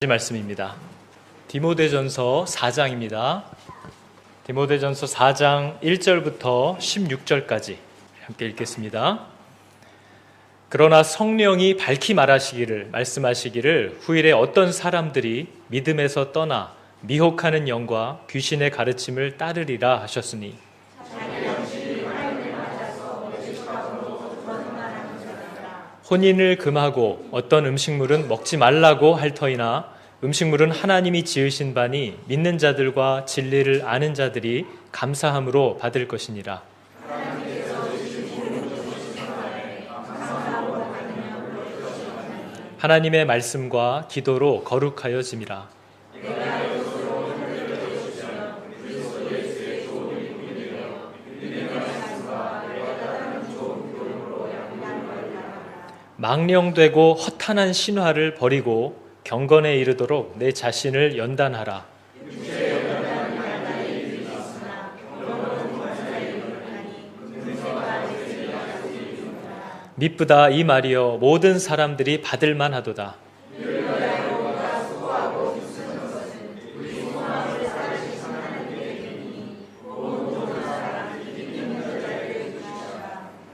말씀입니다. 디모데전서 4장입니다. 디모데전서 4장 1절부터 16절까지 함께 읽겠습니다. 그러나 성령이 밝히 말씀하시기를 후일에 어떤 사람들이 믿음에서 떠나 미혹하는 영과 귀신의 가르침을 따르리라 하셨으니 혼인을 금하고 어떤 음식물은 먹지 말라고 할 터이나 음식물은 하나님이 지으신 바니 믿는 자들과 진리를 아는 자들이 감사함으로 받을 것이니라. 하나님의 말씀과 기도로 거룩하여짐이라. 망령되고 허탄한 신화를 버리고 경건에 이르도록 내 자신을 연단하라. 미쁘다 이 말이여 모든 사람들이 받을 만하도다.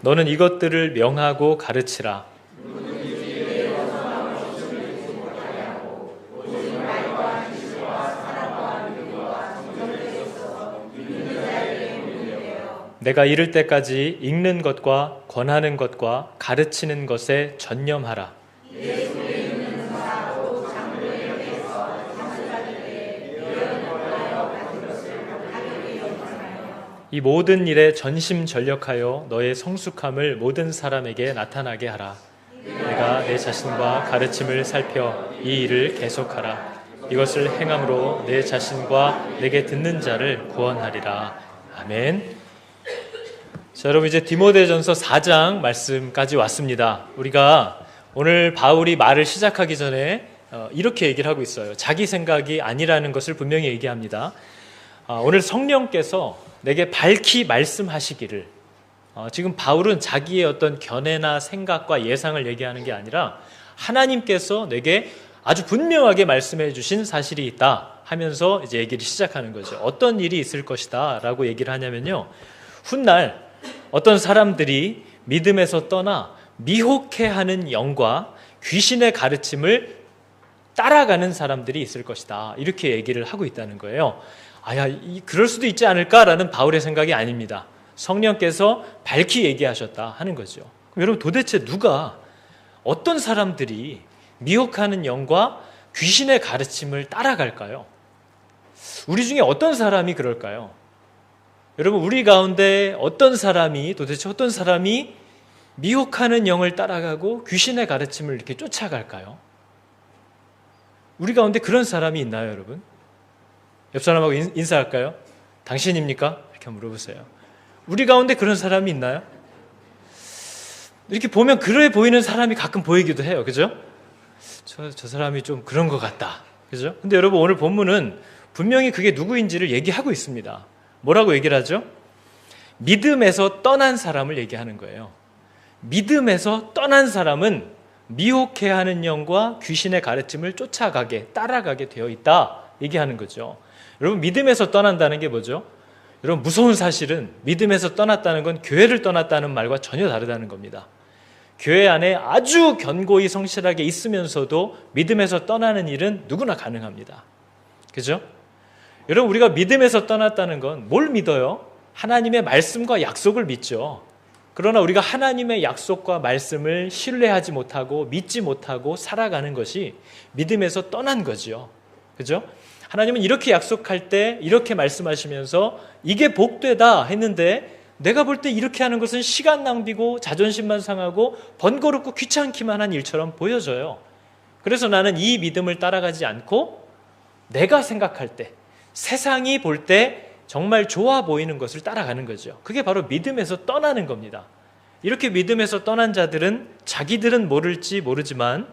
너는 이것들을 명하고 가르치라. 내가 이를 때까지 읽는 것과 권하는 것과 가르치는 것에 전념하라. 이 모든 일에 전심전력하여 너의 성숙함을 모든 사람에게 나타나게 하라. 내가 내 자신과 가르침을 살펴 이 일을 계속하라. 이것을 행함으로 내 자신과 내게 듣는 자를 구원하리라. 아멘. 자, 여러분 이제 디모데전서 4장 말씀까지 왔습니다. 우리가 오늘 바울이 말을 시작하기 전에 이렇게 얘기를 하고 있어요. 자기 생각이 아니라는 것을 분명히 얘기합니다. 오늘 성령께서 내게 밝히 말씀하시기를, 지금 바울은 자기의 어떤 견해나 생각과 예상을 얘기하는 게 아니라 하나님께서 내게 아주 분명하게 말씀해 주신 사실이 있다 하면서 이제 얘기를 시작하는 거죠. 어떤 일이 있을 것이다 라고 얘기를 하냐면요, 훗날 어떤 사람들이 믿음에서 떠나 미혹해하는 영과 귀신의 가르침을 따라가는 사람들이 있을 것이다, 이렇게 얘기를 하고 있다는 거예요. 그럴 수도 있지 않을까라는 바울의 생각이 아닙니다. 성령께서 밝히 얘기하셨다 하는 거죠. 그럼 여러분, 도대체 어떤 사람들이 미혹하는 영과 귀신의 가르침을 따라갈까요? 우리 중에 어떤 사람이 그럴까요? 여러분, 우리 가운데 도대체 어떤 사람이 미혹하는 영을 따라가고 귀신의 가르침을 이렇게 쫓아갈까요? 우리 가운데 그런 사람이 있나요, 여러분? 옆 사람하고 인사할까요? 당신입니까? 이렇게 물어보세요. 우리 가운데 그런 사람이 있나요? 이렇게 보면 그래 보이는 사람이 가끔 보이기도 해요. 그죠? 저 사람이 좀 그런 것 같다. 그죠? 근데 여러분, 오늘 본문은 분명히 그게 누구인지를 얘기하고 있습니다. 뭐라고 얘기를 하죠? 믿음에서 떠난 사람을 얘기하는 거예요. 믿음에서 떠난 사람은 미혹해하는 영과 귀신의 가르침을 따라가게 되어 있다 얘기하는 거죠. 여러분, 믿음에서 떠난다는 게 뭐죠? 여러분, 무서운 사실은 믿음에서 떠났다는 건 교회를 떠났다는 말과 전혀 다르다는 겁니다. 교회 안에 아주 견고히 성실하게 있으면서도 믿음에서 떠나는 일은 누구나 가능합니다. 그죠? 여러분, 우리가 믿음에서 떠났다는 건 뭘 믿어요? 하나님의 말씀과 약속을 믿죠. 그러나 우리가 하나님의 약속과 말씀을 신뢰하지 못하고 믿지 못하고 살아가는 것이 믿음에서 떠난 거죠. 그죠? 하나님은 이렇게 약속할 때 이렇게 말씀하시면서 이게 복되다 했는데, 내가 볼 때 이렇게 하는 것은 시간 낭비고 자존심만 상하고 번거롭고 귀찮기만 한 일처럼 보여져요. 그래서 나는 이 믿음을 따라가지 않고 내가 생각할 때, 세상이 볼 때 정말 좋아 보이는 것을 따라가는 거죠. 그게 바로 믿음에서 떠나는 겁니다. 이렇게 믿음에서 떠난 자들은 자기들은 모를지 모르지만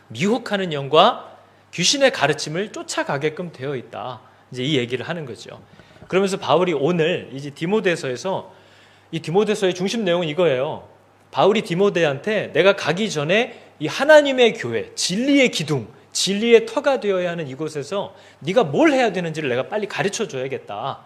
미혹하는 영과 귀신의 가르침을 쫓아가게끔 되어 있다, 이제 이 얘기를 하는 거죠. 그러면서 바울이 오늘 이제 디모데서에서, 이 디모데서의 중심 내용은 이거예요. 바울이 디모데한테 내가 가기 전에 이 하나님의 교회, 진리의 기둥, 진리의 터가 되어야 하는 이곳에서 네가 뭘 해야 되는지를 내가 빨리 가르쳐 줘야겠다.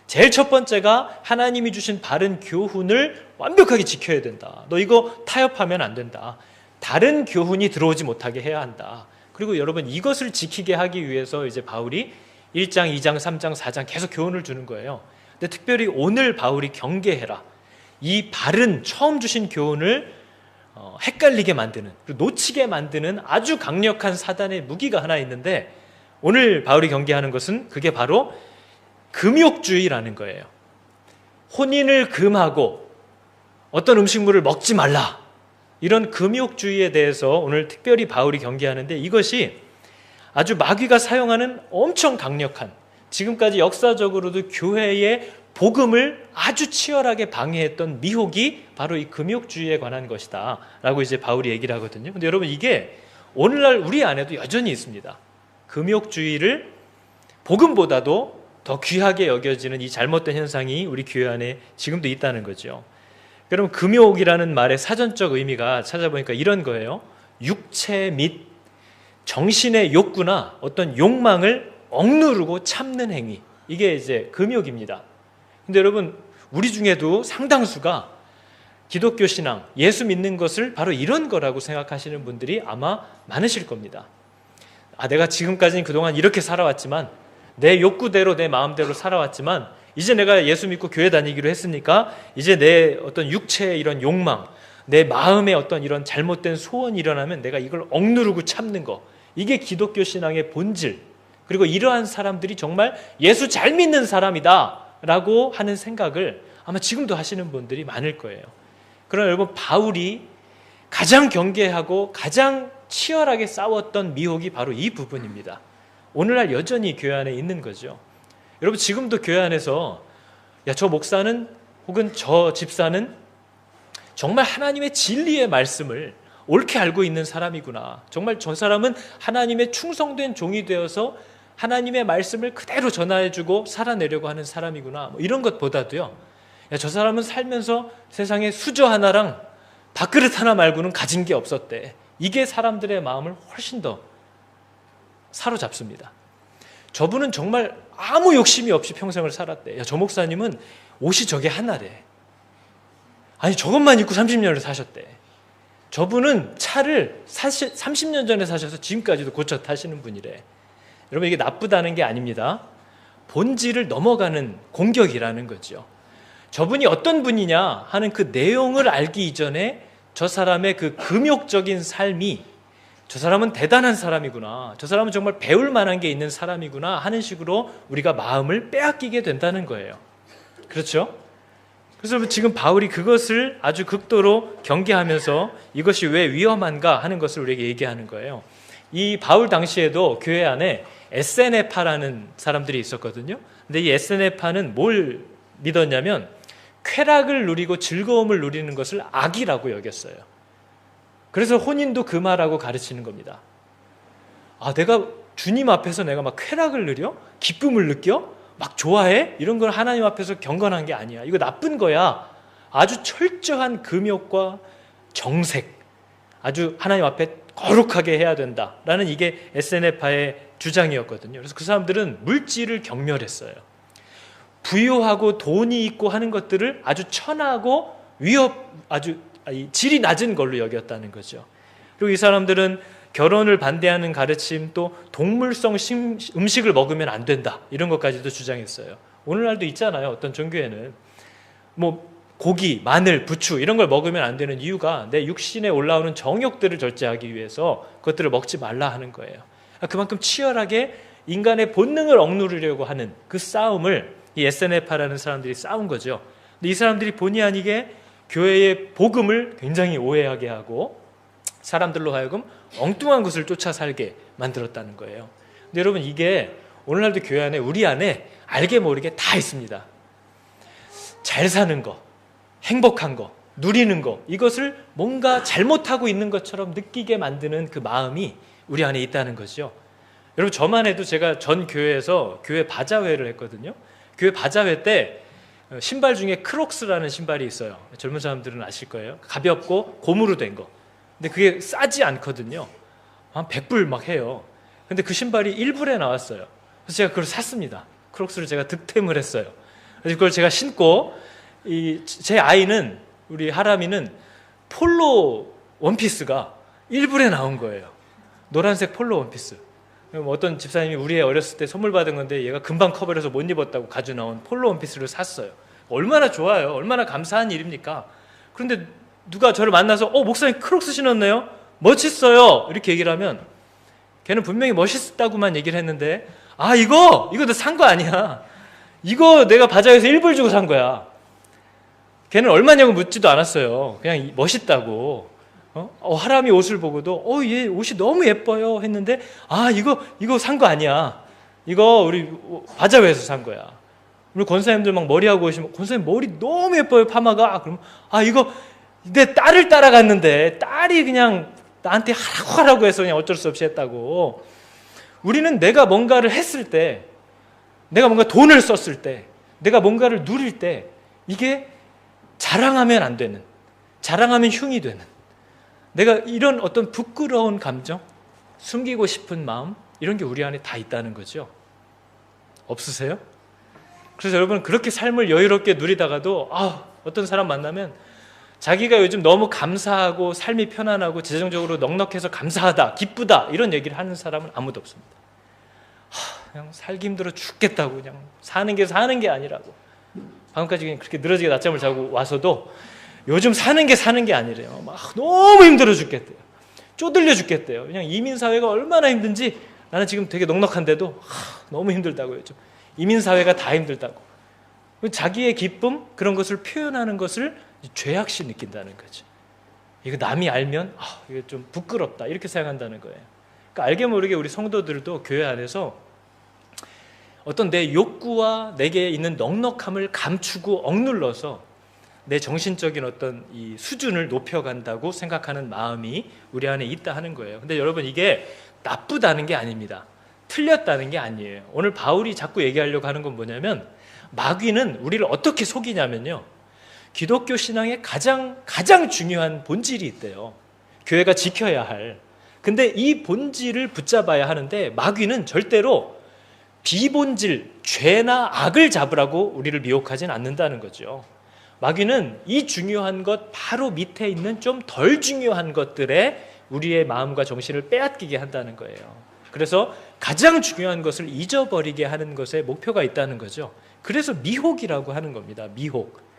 제일 첫 번째가 하나님이 주신 바른 교훈을 완벽하게 지켜야 된다. 너 이거 타협하면 안 된다. 다른 교훈이 들어오지 못하게 해야 한다. 그리고 여러분, 이것을 지키게 하기 위해서 이제 바울이 1장, 2장, 3장, 4장 계속 교훈을 주는 거예요. 근데 특별히 오늘 바울이 경계해라. 이 바른 처음 주신 교훈을 헷갈리게 만드는, 그리고 놓치게 만드는 아주 강력한 사단의 무기가 하나 있는데, 오늘 바울이 경계하는 것은 그게 바로 금욕주의라는 거예요. 혼인을 금하고 어떤 음식물을 먹지 말라, 이런 금욕주의에 대해서 오늘 특별히 바울이 경계하는데, 이것이 아주 마귀가 사용하는 엄청 강력한, 지금까지 역사적으로도 교회의 복음을 아주 치열하게 방해했던 미혹이 바로 이 금욕주의에 관한 것이다 라고 이제 바울이 얘기를 하거든요. 근데 여러분, 이게 오늘날 우리 안에도 여전히 있습니다. 금욕주의를 복음보다도 더 귀하게 여겨지는 이 잘못된 현상이 우리 교회 안에 지금도 있다는 거죠. 여러분, 금욕이라는 말의 사전적 의미가 찾아보니까 이런 거예요. 육체 및 정신의 욕구나 어떤 욕망을 억누르고 참는 행위, 이게 이제 금욕입니다. 근데 여러분, 우리 중에도 상당수가 기독교 신앙, 예수 믿는 것을 바로 이런 거라고 생각하시는 분들이 아마 많으실 겁니다. 내가 지금까지는 그동안 이렇게 살아왔지만, 내 욕구대로 내 마음대로 살아왔지만, 이제 내가 예수 믿고 교회 다니기로 했으니까 이제 내 어떤 육체의 이런 욕망, 내 마음의 어떤 이런 잘못된 소원이 일어나면 내가 이걸 억누르고 참는 거, 이게 기독교 신앙의 본질. 그리고 이러한 사람들이 정말 예수 잘 믿는 사람이다 라고 하는 생각을 아마 지금도 하시는 분들이 많을 거예요. 그러나 여러분, 바울이 가장 경계하고 가장 치열하게 싸웠던 미혹이 바로 이 부분입니다. 오늘날 여전히 교회 안에 있는 거죠. 여러분, 지금도 교회 안에서 저 목사는 혹은 저 집사는 정말 하나님의 진리의 말씀을 옳게 알고 있는 사람이구나. 정말 저 사람은 하나님의 충성된 종이 되어서 하나님의 말씀을 그대로 전해주고 살아내려고 하는 사람이구나. 이런 것보다도요, 저 사람은 살면서 세상에 수저 하나랑 밥그릇 하나 말고는 가진 게 없었대. 이게 사람들의 마음을 훨씬 더 사로잡습니다. 저분은 정말 아무 욕심이 없이 평생을 살았대. 저 목사님은 옷이 저게 하나래. 아니, 저것만 입고 30년을 사셨대. 저분은 차를 30년 전에 사셔서 지금까지도 고쳐 타시는 분이래. 여러분, 이게 나쁘다는 게 아닙니다. 본질을 넘어가는 공격이라는 거죠. 저분이 어떤 분이냐 하는 그 내용을 알기 이전에 저 사람의 그 금욕적인 삶이, 저 사람은 대단한 사람이구나, 저 사람은 정말 배울 만한 게 있는 사람이구나 하는 식으로 우리가 마음을 빼앗기게 된다는 거예요. 그렇죠? 그래서 지금 바울이 그것을 아주 극도로 경계하면서 이것이 왜 위험한가 하는 것을 우리에게 얘기하는 거예요. 이 바울 당시에도 교회 안에 에세네파라는 사람들이 있었거든요. 근데 이 에세네파는 뭘 믿었냐면 쾌락을 누리고 즐거움을 누리는 것을 악이라고 여겼어요. 그래서 혼인도 금하라고 가르치는 겁니다. 내가 주님 앞에서 내가 막 쾌락을 누려? 기쁨을 느껴? 막 좋아해? 이런 건 하나님 앞에서 경건한 게 아니야. 이거 나쁜 거야. 아주 철저한 금욕과 정색, 아주 하나님 앞에 거룩하게 해야 된다라는 이게 에세네파의 주장이었거든요. 그래서 그 사람들은 물질을 경멸했어요. 부유하고 돈이 있고 하는 것들을 아주 천하고 아주 질이 낮은 걸로 여겼다는 거죠. 그리고 이 사람들은 결혼을 반대하는 가르침, 또 동물성 음식을 먹으면 안 된다, 이런 것까지도 주장했어요. 오늘날도 있잖아요. 어떤 종교에는 고기, 마늘, 부추 이런 걸 먹으면 안 되는 이유가 내 육신에 올라오는 정욕들을 절제하기 위해서 그것들을 먹지 말라 하는 거예요. 그만큼 치열하게 인간의 본능을 억누르려고 하는 그 싸움을 이 에세네파라는 사람들이 싸운 거죠. 근데 이 사람들이 본의 아니게 교회의 복음을 굉장히 오해하게 하고 사람들로 하여금 엉뚱한 것을 쫓아 살게 만들었다는 거예요. 근데 여러분, 이게 오늘날도 교회 안에, 우리 안에 알게 모르게 다 있습니다. 잘 사는 거, 행복한 거, 누리는 거, 이것을 뭔가 잘못하고 있는 것처럼 느끼게 만드는 그 마음이 우리 안에 있다는 거죠. 여러분, 저만 해도 제가 전 교회에서 교회 바자회를 했거든요. 교회 바자회 때 신발 중에 크록스라는 신발이 있어요. 젊은 사람들은 아실 거예요. 가볍고 고무로 된 거. 근데 그게 싸지 않거든요. 한 100불 막 해요. 근데 그 신발이 1불에 나왔어요. 그래서 제가 그걸 샀습니다. 크록스를 제가 득템을 했어요. 그래서 그걸 제가 신고, 제 아이는, 우리 하람이는 폴로 원피스가 1불에 나온 거예요. 노란색 폴로 원피스. 어떤 집사님이 우리 애 어렸을 때 선물 받은 건데 얘가 금방 커버려서 못 입었다고 가져 나온 폴로 원피스를 샀어요. 얼마나 좋아요. 얼마나 감사한 일입니까? 그런데 누가 저를 만나서 목사님 크록스 신었네요? 멋있어요. 이렇게 얘기를 하면 걔는 분명히 멋있다고만 얘기를 했는데 이거 너 산 거 아니야. 이거 내가 바자회에서 1불 주고 산 거야. 걔는 얼마냐고 묻지도 않았어요. 그냥 멋있다고. 하람이 옷을 보고도 얘 옷이 너무 예뻐요 했는데 이거 산 거 아니야. 이거 우리 바자회에서 산 거야. 우리 권사님들 막 머리하고 오시면 권사님 머리 너무 예뻐요 파마가. 그럼 이거 내 딸을 따라갔는데 딸이 그냥 나한테 하라고 해서 그냥 어쩔 수 없이 했다고. 우리는 내가 뭔가를 했을 때, 내가 뭔가 돈을 썼을 때, 내가 뭔가를 누릴 때 이게 자랑하면 안 되는, 자랑하면 흉이 되는, 내가 이런 어떤 부끄러운 감정, 숨기고 싶은 마음, 이런 게 우리 안에 다 있다는 거죠. 없으세요? 그래서 여러분 그렇게 삶을 여유롭게 누리다가도 어떤 사람 만나면 자기가 요즘 너무 감사하고 삶이 편안하고 재정적으로 넉넉해서 감사하다, 기쁘다 이런 얘기를 하는 사람은 아무도 없습니다. 그냥 살기 힘들어 죽겠다고, 그냥 사는 게 아니라고. 방금까지 그냥 그렇게 늘어지게 낮잠을 자고 와서도 요즘 사는 게 아니래요. 막 너무 힘들어 죽겠대요. 쪼들려 죽겠대요. 그냥 이민사회가 얼마나 힘든지 나는 지금 되게 넉넉한데도 너무 힘들다고 요즘. 이민사회가 다 힘들다고. 자기의 기쁨 그런 것을 표현하는 것을 죄악시 느낀다는 거죠. 이거 남이 알면 이게 좀 부끄럽다 이렇게 생각한다는 거예요. 그러니까 알게 모르게 우리 성도들도 교회 안에서 어떤 내 욕구와 내게 있는 넉넉함을 감추고 억눌러서 내 정신적인 어떤 이 수준을 높여간다고 생각하는 마음이 우리 안에 있다 하는 거예요. 근데 여러분 이게 나쁘다는 게 아닙니다. 틀렸다는 게 아니에요. 오늘 바울이 자꾸 얘기하려고 하는 건 뭐냐면 마귀는 우리를 어떻게 속이냐면요. 기독교 신앙의 가장 중요한 본질이 있대요. 교회가 지켜야 할. 근데 이 본질을 붙잡아야 하는데 마귀는 절대로 비본질, 죄나 악을 잡으라고 우리를 미혹하진 않는다는 거죠. 마귀는 이 중요한 것 바로 밑에 있는 좀 덜 중요한 것들에 우리의 마음과 정신을 빼앗기게 한다는 거예요. 그래서 가장 중요한 것을 잊어버리게 하는 것에 목표가 있다는 거죠. 그래서 미혹이라고 하는 겁니다. 미혹.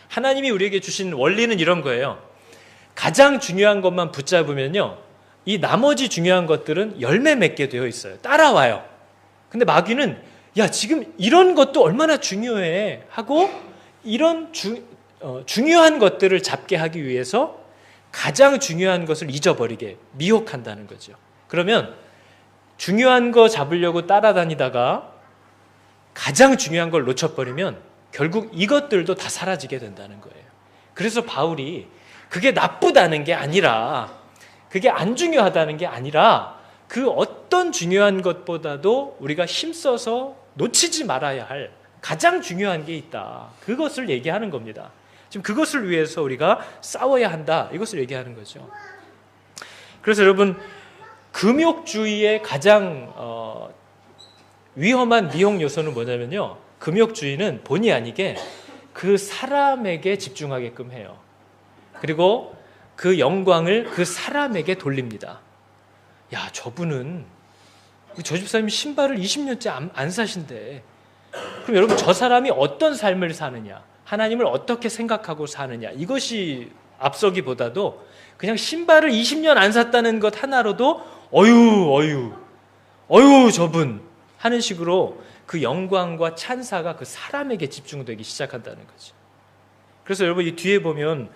하나님이 우리에게 주신 원리는 이런 거예요. 가장 중요한 것만 붙잡으면요, 이 나머지 중요한 것들은 열매 맺게 되어 있어요. 따라와요. 근데 마귀는 지금 이런 것도 얼마나 중요해 하고 이런 중요한 것들을 잡게 하기 위해서 가장 중요한 것을 잊어버리게 미혹한다는 거죠. 그러면 중요한 거 잡으려고 따라다니다가 가장 중요한 걸 놓쳐버리면 결국 이것들도 다 사라지게 된다는 거예요. 그래서 바울이 그게 나쁘다는 게 아니라, 그게 안 중요하다는 게 아니라 그 어떤 중요한 것보다도 우리가 힘써서 놓치지 말아야 할 가장 중요한 게 있다. 그것을 얘기하는 겁니다. 지금 그것을 위해서 우리가 싸워야 한다. 이것을 얘기하는 거죠. 그래서 여러분 금욕주의의 가장 위험한 미혹 요소는 뭐냐면요. 금욕주의는 본의 아니게 그 사람에게 집중하게끔 해요. 그리고 그 영광을 그 사람에게 돌립니다. 저분은 저 집사님이 신발을 20년째 안 사신대. 그럼 여러분 저 사람이 어떤 삶을 사느냐, 하나님을 어떻게 생각하고 사느냐, 이것이 앞서기보다도 그냥 신발을 20년 안 샀다는 것 하나로도 어유 저분 하는 식으로 그 영광과 찬사가 그 사람에게 집중되기 시작한다는 거죠. 그래서 여러분 이 뒤에 보면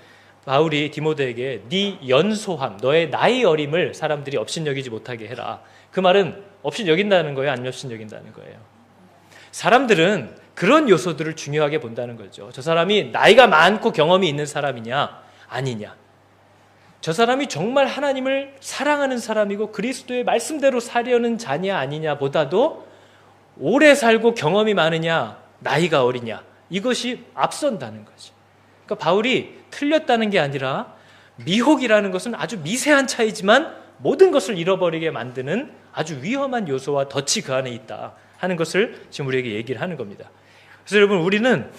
바울이 디모데에게 네 연소함, 너의 나이 어림을 사람들이 업신여기지 못하게 해라. 그 말은 업신여긴다는 거예요? 아니면 업신여긴다는 거예요? 사람들은 그런 요소들을 중요하게 본다는 거죠. 저 사람이 나이가 많고 경험이 있는 사람이냐 아니냐, 저 사람이 정말 하나님을 사랑하는 사람이고 그리스도의 말씀대로 사려는 자냐 아니냐 보다도 오래 살고 경험이 많으냐 나이가 어리냐, 이것이 앞선다는 거죠. 그러니까 바울이 틀렸다는 게 아니라 미혹이라는 것은 아주 미세한 차이지만 모든 것을 잃어버리게 만드는 아주 위험한 요소와 덫이 그 안에 있다 하는 것을 지금 우리에게 얘기를 하는 겁니다. 그래서 여러분, 우리는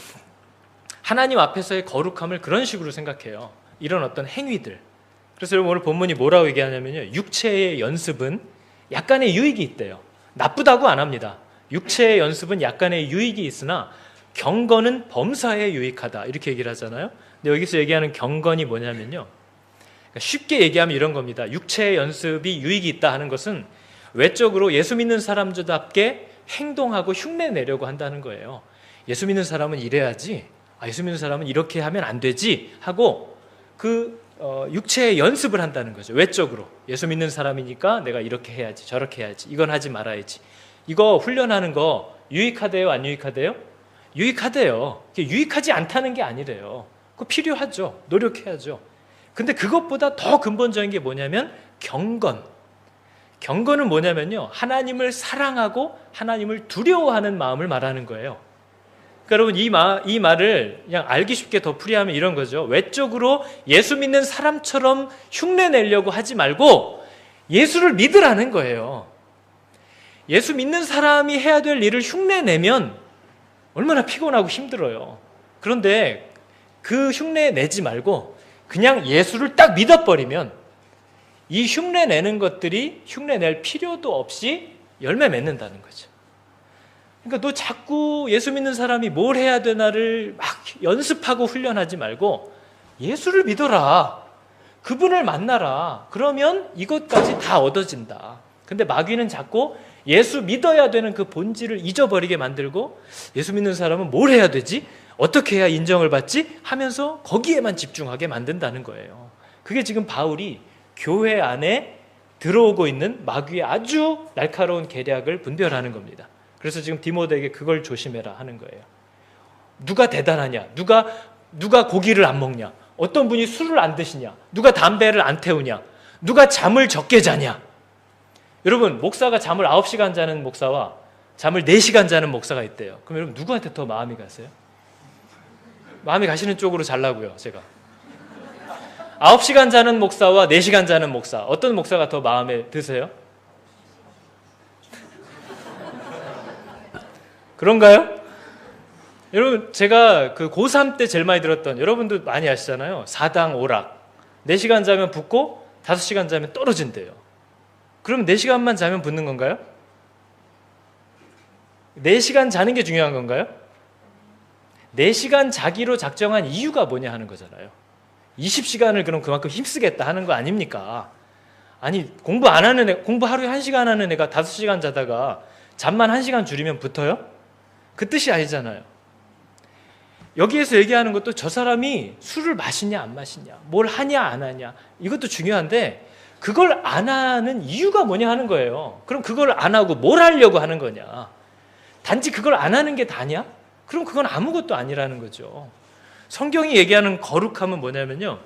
하나님 앞에서의 거룩함을 그런 식으로 생각해요. 이런 어떤 행위들. 그래서 여러분, 오늘 본문이 뭐라고 얘기하냐면요, 육체의 연습은 약간의 유익이 있대요. 나쁘다고 안 합니다. 육체의 연습은 약간의 유익이 있으나 경건은 범사에 유익하다, 이렇게 얘기를 하잖아요. 근데 여기서 얘기하는 경건이 뭐냐면요, 쉽게 얘기하면 이런 겁니다. 육체의 연습이 유익이 있다 하는 것은 외적으로 예수 믿는 사람들답게 행동하고 흉내 내려고 한다는 거예요. 예수 믿는 사람은 이래야지, 예수 믿는 사람은 이렇게 하면 안 되지 하고 육체의 연습을 한다는 거죠. 외적으로 예수 믿는 사람이니까 내가 이렇게 해야지, 저렇게 해야지, 이건 하지 말아야지. 이거 훈련하는 거 유익하대요, 안 유익하대요? 유익하대요. 유익하지 않다는 게 아니래요. 그거 필요하죠. 노력해야죠. 근데 그것보다 더 근본적인 게 뭐냐면 경건. 경건은 뭐냐면요, 하나님을 사랑하고 하나님을 두려워하는 마음을 말하는 거예요. 그러니까 여러분, 이 말을 그냥 알기 쉽게 더 풀이하면 이런 거죠. 외적으로 예수 믿는 사람처럼 흉내 내려고 하지 말고 예수를 믿으라는 거예요. 예수 믿는 사람이 해야 될 일을 흉내 내면 얼마나 피곤하고 힘들어요. 그런데 그 흉내 내지 말고 그냥 예수를 딱 믿어버리면 이 흉내 내는 것들이 흉내 낼 필요도 없이 열매 맺는다는 거죠. 그러니까 너 자꾸 예수 믿는 사람이 뭘 해야 되나를 막 연습하고 훈련하지 말고 예수를 믿어라. 그분을 만나라. 그러면 이것까지 다 얻어진다. 근데 마귀는 자꾸 예수 믿어야 되는 그 본질을 잊어버리게 만들고 예수 믿는 사람은 뭘 해야 되지? 어떻게 해야 인정을 받지? 하면서 거기에만 집중하게 만든다는 거예요. 그게 지금 바울이 교회 안에 들어오고 있는 마귀의 아주 날카로운 계략을 분별하는 겁니다. 그래서 지금 디모데에게 그걸 조심해라 하는 거예요. 누가 대단하냐? 누가 고기를 안 먹냐? 어떤 분이 술을 안 드시냐? 누가 담배를 안 태우냐? 누가 잠을 적게 자냐? 여러분, 목사가 잠을 9시간 자는 목사와 잠을 4시간 자는 목사가 있대요. 그럼 여러분, 누구한테 더 마음이 가세요? 마음이 가시는 쪽으로 자려고요, 제가. 9시간 자는 목사와 4시간 자는 목사, 어떤 목사가 더 마음에 드세요? 그런가요? 여러분, 제가 그 고3 때 제일 많이 들었던, 여러분도 많이 아시잖아요. 사당 오락. 4시간 자면 붙고 5시간 자면 떨어진대요. 그럼 4시간만 자면 붙는 건가요? 4시간 자는 게 중요한 건가요? 4시간 자기로 작정한 이유가 뭐냐 하는 거잖아요. 20시간을 그럼 그만큼 힘쓰겠다 하는 거 아닙니까? 아니, 공부 하루에 1시간 하는 애가 5시간 자다가 잠만 1시간 줄이면 붙어요? 그 뜻이 아니잖아요. 여기에서 얘기하는 것도 저 사람이 술을 마시냐 안 마시냐, 뭘 하냐 안 하냐, 이것도 중요한데 그걸 안 하는 이유가 뭐냐 하는 거예요. 그럼 그걸 안 하고 뭘 하려고 하는 거냐? 단지 그걸 안 하는 게 다냐? 그럼 그건 아무것도 아니라는 거죠. 성경이 얘기하는 거룩함은 뭐냐면요,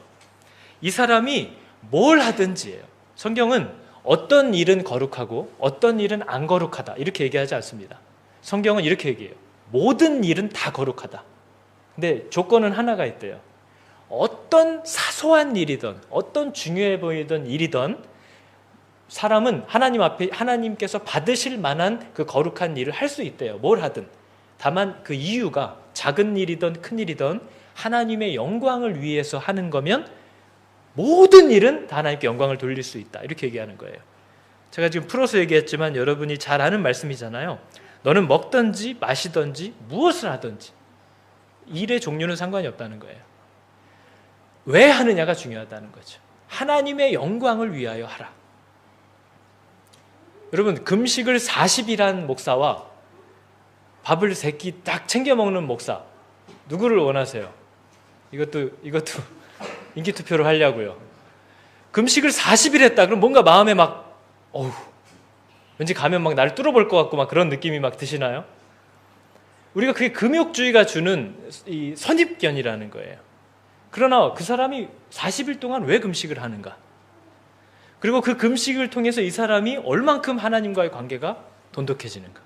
이 사람이 뭘 하든지예요. 성경은 어떤 일은 거룩하고 어떤 일은 안 거룩하다 이렇게 얘기하지 않습니다. 성경은 이렇게 얘기해요. 모든 일은 다 거룩하다. 근데 조건은 하나가 있대요. 어떤 사소한 일이든 어떤 중요해 보이던 일이든 사람은 하나님 앞에 하나님께서 받으실 만한 그 거룩한 일을 할 수 있대요. 뭘 하든. 다만 그 이유가 작은 일이든 큰 일이든 하나님의 영광을 위해서 하는 거면 모든 일은 다 하나님께 영광을 돌릴 수 있다. 이렇게 얘기하는 거예요. 제가 지금 풀어서 얘기했지만 여러분이 잘 아는 말씀이잖아요. 너는 먹든지 마시든지 무엇을 하든지 일의 종류는 상관이 없다는 거예요. 왜 하느냐가 중요하다는 거죠. 하나님의 영광을 위하여 하라. 여러분, 금식을 40일한 목사와 밥을 3끼 딱 챙겨 먹는 목사, 누구를 원하세요? 이것도 인기투표로 하려고요. 금식을 40일 했다. 그럼 뭔가 마음에 막 왠지 가면 막 나를 뚫어볼 것 같고 막 그런 느낌이 막 드시나요? 우리가 그게 금욕주의가 주는 이 선입견이라는 거예요. 그러나 그 사람이 40일 동안 왜 금식을 하는가? 그리고 그 금식을 통해서 이 사람이 얼만큼 하나님과의 관계가 돈독해지는가?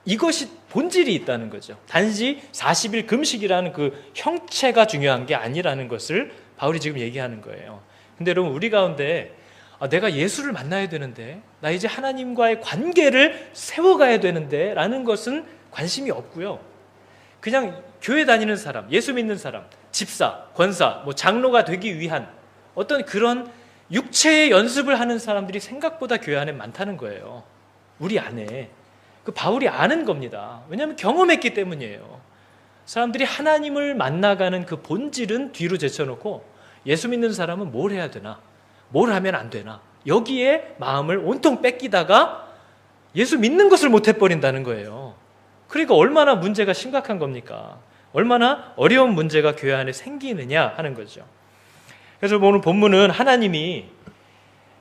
이것이 본질이 있다는 거죠. 단지 40일 금식이라는 그 형체가 중요한 게 아니라는 것을 바울이 지금 얘기하는 거예요. 근데 여러분, 우리 가운데 내가 예수를 만나야 되는데, 나 이제 하나님과의 관계를 세워가야 되는데 라는 것은 관심이 없고요. 그냥 교회 다니는 사람, 예수 믿는 사람, 집사, 권사, 장로가 되기 위한 어떤 그런 육체의 연습을 하는 사람들이 생각보다 교회 안에 많다는 거예요. 우리 안에. 그 바울이 아는 겁니다. 왜냐하면 경험했기 때문이에요. 사람들이 하나님을 만나가는 그 본질은 뒤로 제쳐놓고 예수 믿는 사람은 뭘 해야 되나? 뭘 하면 안 되나? 여기에 마음을 온통 뺏기다가 예수 믿는 것을 못 해버린다는 거예요. 그러니까 얼마나 문제가 심각한 겁니까? 얼마나 어려운 문제가 교회 안에 생기느냐 하는 거죠. 그래서 오늘 본문은 하나님이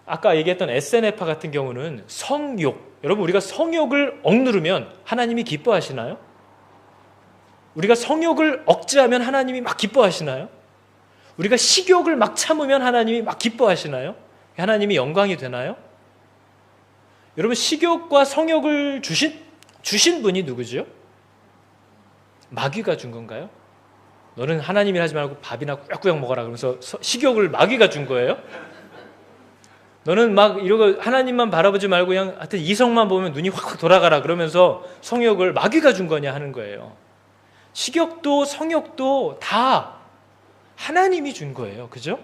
아까 얘기했던 에세네파 같은 경우는 성욕, 여러분 우리가 성욕을 억누르면 하나님이 기뻐하시나요? 우리가 성욕을 억제하면 하나님이 막 기뻐하시나요? 우리가 식욕을 막 참으면 하나님이 막 기뻐하시나요? 하나님이 영광이 되나요? 여러분 식욕과 성욕을 주신 분이 누구죠? 마귀가 준 건가요? 너는 하나님이 하지 말고 밥이나 꾸역꾸역 먹어라 그러면서 식욕을 마귀가 준 거예요? 너는 막 이러고 하나님만 바라보지 말고 그냥 하여튼 이성만 보면 눈이 확확 돌아가라 그러면서 성욕을 마귀가 준 거냐 하는 거예요. 식욕도 성욕도 다 하나님이 준 거예요. 그죠?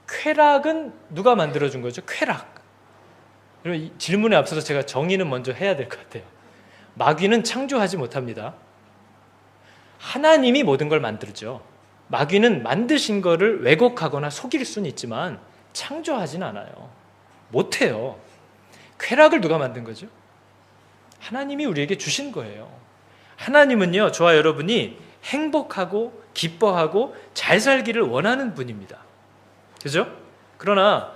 쾌락은 누가 만들어준 거죠? 쾌락. 여러분 이 질문에 앞서서 제가 정의는 먼저 해야 될 것 같아요. 마귀는 창조하지 못합니다. 하나님이 모든 걸 만들죠. 마귀는 만드신 거를 왜곡하거나 속일 수는 있지만 창조하진 않아요. 못해요. 쾌락을 누가 만든 거죠? 하나님이 우리에게 주신 거예요. 하나님은요, 저와 여러분이 행복하고 기뻐하고 잘 살기를 원하는 분입니다. 그죠? 그러나